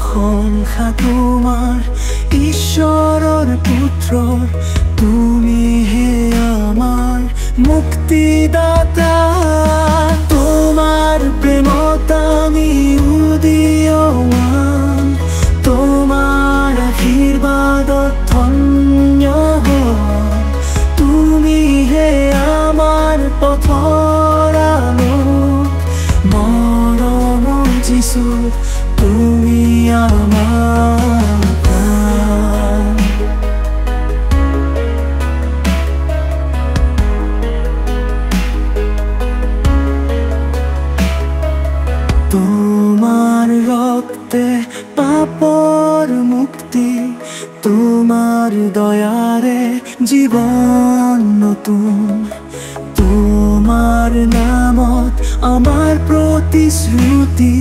প্ৰশংসা তোমাৰ ঈশ্বৰৰ পুত্ৰ তুমি হে আমাৰ মুক্তিদাতা তোমাৰ প্ৰেমত আমি উদীয়মান তোমাৰ আশীৰ্বাদত ধন্য হওঁ তুমি হে আমাৰ পথৰ আলো মৰমৰ যিছু তুমি আমাৰ প্ৰাণ তোমাৰ ৰক্তে পাপৰ মুক্তি তোমাৰ দয়াৰে জীৱন নতুন তোমাৰ নামত আমাৰ প্ৰতিশ্ৰুতি